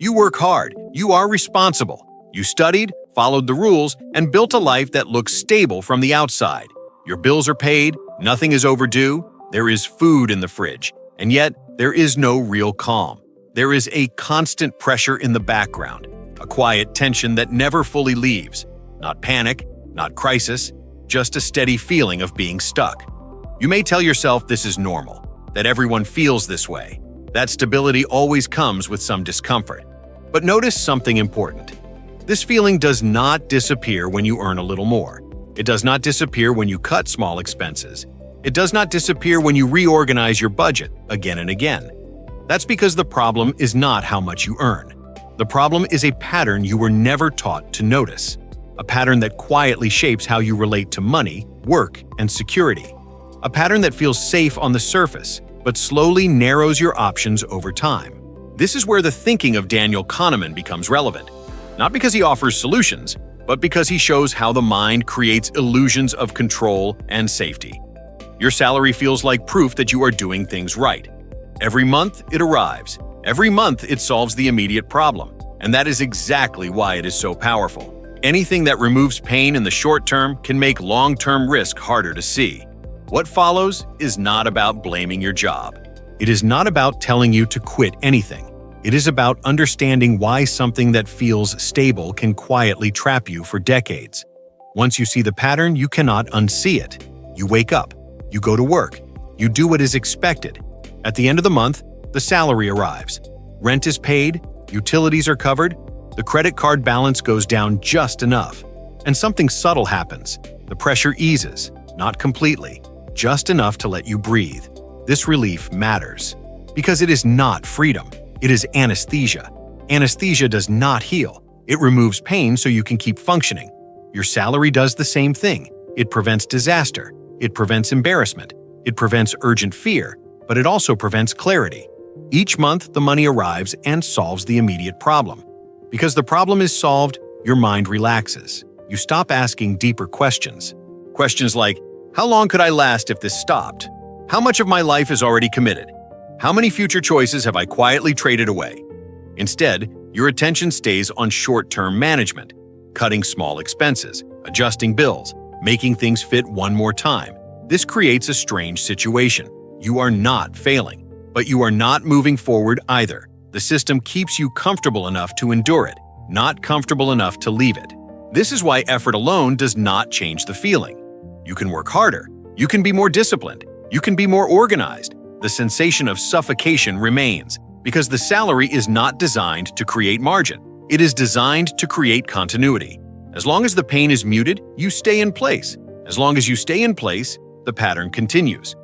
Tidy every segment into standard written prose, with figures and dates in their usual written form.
You work hard, you are responsible. You studied, followed the rules, and built a life that looks stable from the outside. Your bills are paid, nothing is overdue, there is food in the fridge, and yet there is no real calm. There is a constant pressure in the background, a quiet tension that never fully leaves. Not panic, not crisis, just a steady feeling of being stuck. You may tell yourself this is normal, that everyone feels this way, that stability always comes with some discomfort. But notice something important. This feeling does not disappear when you earn a little more. It does not disappear when you cut small expenses. It does not disappear when you reorganize your budget again and again. That's because the problem is not how much you earn. The problem is a pattern you were never taught to notice. A pattern that quietly shapes how you relate to money, work, and security. A pattern that feels safe on the surface, but slowly narrows your options over time. This is where the thinking of Daniel Kahneman becomes relevant. Not because he offers solutions, but because he shows how the mind creates illusions of control and safety. Your salary feels like proof that you are doing things right. Every month, it arrives. Every month, it solves the immediate problem. And that is exactly why it is so powerful. Anything that removes pain in the short term can make long-term risk harder to see. What follows is not about blaming your job. It is not about telling you to quit anything. It is about understanding why something that feels stable can quietly trap you for decades. Once you see the pattern, you cannot unsee it. You wake up. You go to work. You do what is expected. At the end of the month, the salary arrives. Rent is paid. Utilities are covered. The credit card balance goes down just enough. And something subtle happens. The pressure eases, not completely, just enough to let you breathe. This relief matters. Because it is not freedom. It is anesthesia. Anesthesia does not heal. It removes pain so you can keep functioning. Your salary does the same thing. It prevents disaster. It prevents embarrassment. It prevents urgent fear, but it also prevents clarity. Each month, the money arrives and solves the immediate problem. Because the problem is solved, your mind relaxes. You stop asking deeper questions. Questions like, how long could I last if this stopped? How much of my life is already committed? How many future choices have I quietly traded away? Instead, your attention stays on short-term management, cutting small expenses, adjusting bills, making things fit one more time. This creates a strange situation. You are not failing, but you are not moving forward either. The system keeps you comfortable enough to endure it, not comfortable enough to leave it. This is why effort alone does not change the feeling. You can work harder. You can be more disciplined. You can be more organized. The sensation of suffocation remains because the salary is not designed to create margin. It is designed to create continuity. As long as the pain is muted, you stay in place. As long as you stay in place, the pattern continues.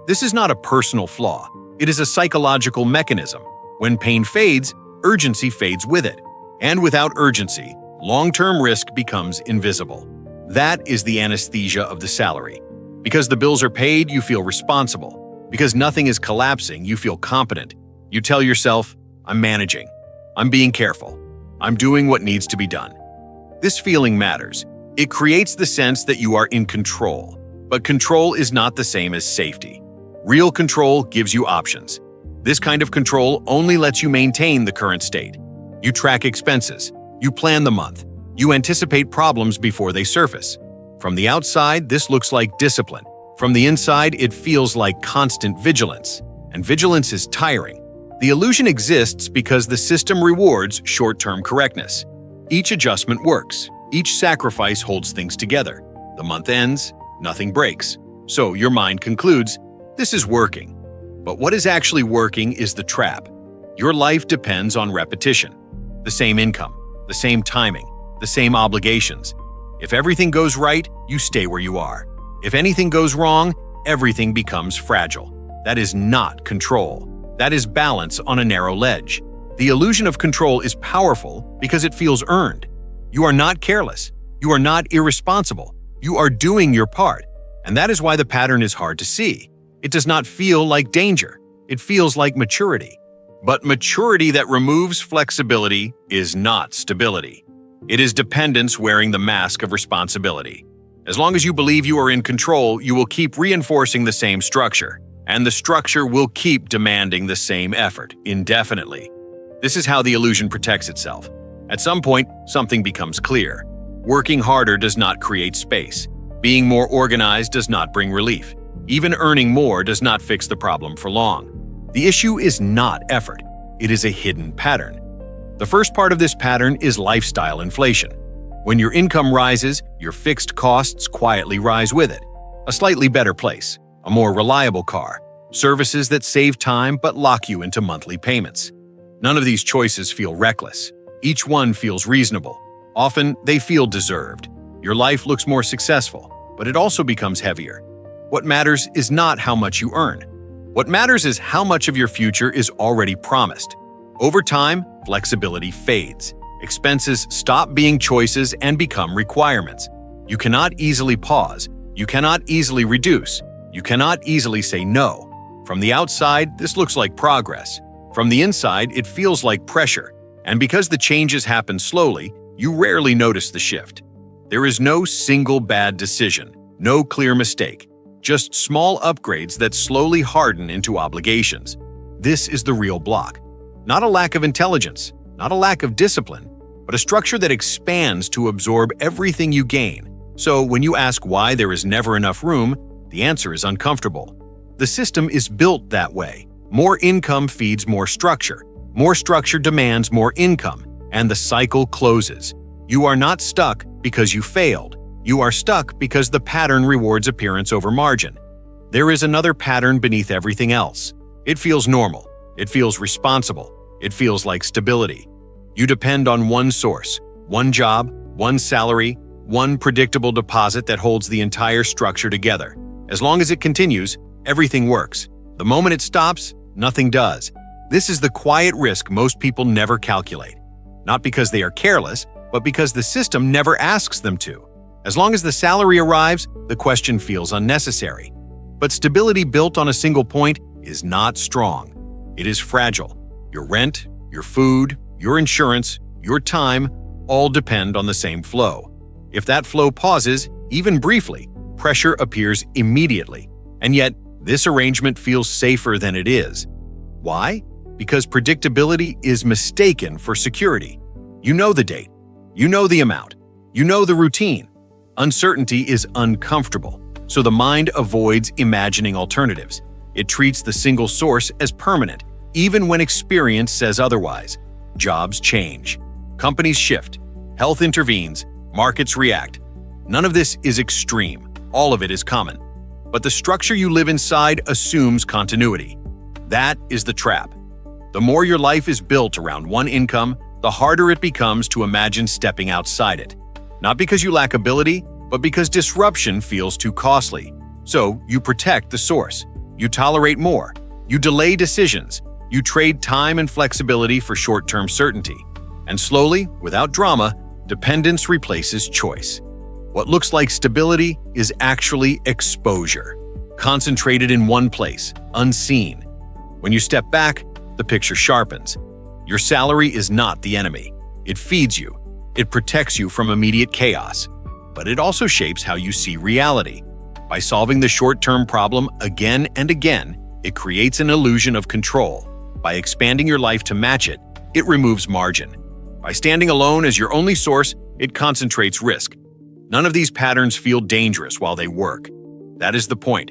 This is not a personal flaw. It is a psychological mechanism. When pain fades, urgency fades with it. And without urgency, long-term risk becomes invisible. That is the anesthesia of the salary. Because the bills are paid, you feel responsible. Because nothing is collapsing, you feel competent. You tell yourself, I'm managing. I'm being careful. I'm doing what needs to be done. This feeling matters. It creates the sense that you are in control. But control is not the same as safety. Real control gives you options. This kind of control only lets you maintain the current state. You track expenses. You plan the month. You anticipate problems before they surface. From the outside, this looks like discipline. From the inside, it feels like constant vigilance. And vigilance is tiring. The illusion exists because the system rewards short-term correctness. Each adjustment works. Each sacrifice holds things together. The month ends, nothing breaks. So your mind concludes, this is working. But what is actually working is the trap. Your life depends on repetition. The same income, the same timing, the same obligations. If everything goes right, you stay where you are. If anything goes wrong, everything becomes fragile. That is not control. That is balance on a narrow ledge. The illusion of control is powerful because it feels earned. You are not careless. You are not irresponsible. You are doing your part. And that is why the pattern is hard to see. It does not feel like danger. It feels like maturity. But maturity that removes flexibility is not stability. It is dependence wearing the mask of responsibility. As long as you believe you are in control, you will keep reinforcing the same structure, and the structure will keep demanding the same effort indefinitely. This is how the illusion protects itself. At some point, something becomes clear. Working harder does not create space. Being more organized does not bring relief. Even earning more does not fix the problem for long. The issue is not effort. It is a hidden pattern. The first part of this pattern is lifestyle inflation. When your income rises, your fixed costs quietly rise with it. A slightly better place, a more reliable car, services that save time but lock you into monthly payments. None of these choices feel reckless. Each one feels reasonable. Often, they feel deserved. Your life looks more successful, but it also becomes heavier. What matters is not how much you earn. What matters is how much of your future is already promised. Over time, flexibility fades. Expenses stop being choices and become requirements. You cannot easily pause. You cannot easily reduce. You cannot easily say no. From the outside, this looks like progress. From the inside, it feels like pressure. And because the changes happen slowly, you rarely notice the shift. There is no single bad decision, no clear mistake, just small upgrades that slowly harden into obligations. This is the real block. Not a lack of intelligence, not a lack of discipline, but a structure that expands to absorb everything you gain. So when you ask why there is never enough room, the answer is uncomfortable. The system is built that way. More income feeds more structure demands more income, and the cycle closes. You are not stuck because you failed. You are stuck because the pattern rewards appearance over margin. There is another pattern beneath everything else. It feels normal. It feels responsible. It feels like stability. You depend on one source, one job, one salary, one predictable deposit that holds the entire structure together. As long as it continues, everything works. The moment it stops, nothing does. This is the quiet risk most people never calculate. Not because they are careless, but because the system never asks them to. As long as the salary arrives, the question feels unnecessary. But stability built on a single point is not strong. It is fragile. Your rent, your food, your insurance, your time, all depend on the same flow. If that flow pauses, even briefly, pressure appears immediately. And yet, this arrangement feels safer than it is. Why? Because predictability is mistaken for security. You know the date. You know the amount. You know the routine. Uncertainty is uncomfortable, so the mind avoids imagining alternatives. It treats the single source as permanent, even when experience says otherwise. Jobs change. Companies shift. Health intervenes. Markets react. None of this is extreme. All of it is common. But the structure you live inside assumes continuity. That is the trap. The more your life is built around one income, the harder it becomes to imagine stepping outside it. Not because you lack ability, but because disruption feels too costly. So you protect the source. You tolerate more. You delay decisions. You trade time and flexibility for short-term certainty. And slowly, without drama, dependence replaces choice. What looks like stability is actually exposure, concentrated in one place, unseen. When you step back, the picture sharpens. Your salary is not the enemy. It feeds you. It protects you from immediate chaos. But it also shapes how you see reality. By solving the short-term problem again and again, it creates an illusion of control. By expanding your life to match it, it removes margin. By standing alone as your only source, it concentrates risk. None of these patterns feel dangerous while they work. That is the point.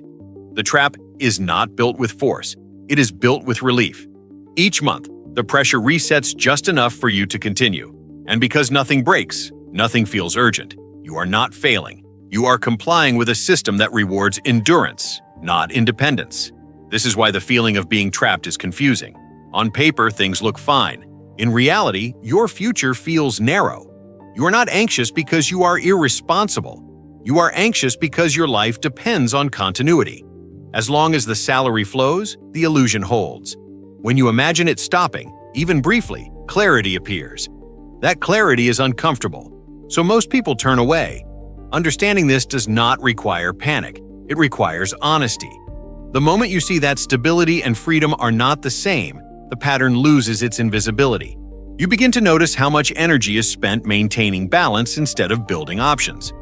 The trap is not built with force. It is built with relief. Each month, the pressure resets just enough for you to continue. And because nothing breaks, nothing feels urgent. You are not failing. You are complying with a system that rewards endurance, not independence. This is why the feeling of being trapped is confusing. On paper, things look fine. In reality, your future feels narrow. You are not anxious because you are irresponsible. You are anxious because your life depends on continuity. As long as the salary flows, the illusion holds. When you imagine it stopping, even briefly, clarity appears. That clarity is uncomfortable, so most people turn away. Understanding this does not require panic. It requires honesty. The moment you see that stability and freedom are not the same, the pattern loses its invisibility. You begin to notice how much energy is spent maintaining balance instead of building options.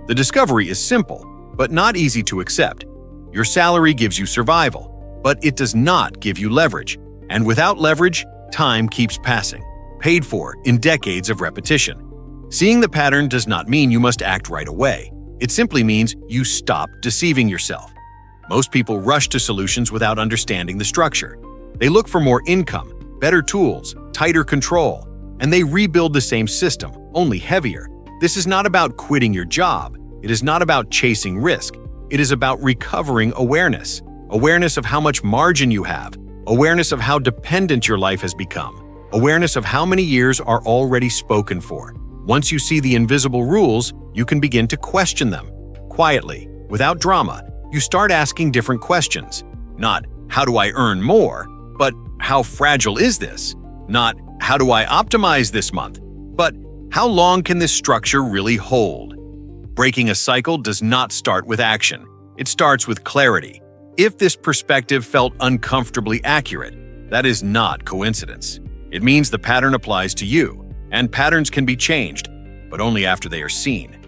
The discovery is simple, but not easy to accept. Your salary gives you survival, but it does not give you leverage. And without leverage, time keeps passing, paid for in decades of repetition. Seeing the pattern does not mean you must act right away. It simply means you stop deceiving yourself. Most people rush to solutions without understanding the structure. They look for more income, better tools, tighter control, and they rebuild the same system, only heavier. This is not about quitting your job. It is not about chasing risk. It is about recovering awareness. Awareness of how much margin you have. Awareness of how dependent your life has become. Awareness of how many years are already spoken for. Once you see the invisible rules, you can begin to question them. Quietly, without drama, you start asking different questions. Not, how do I earn more? But, how fragile is this? Not, how do I optimize this month? But, how long can this structure really hold? Breaking a cycle does not start with action. It starts with clarity. If this perspective felt uncomfortably accurate, that is not coincidence. It means the pattern applies to you, and patterns can be changed, but only after they are seen.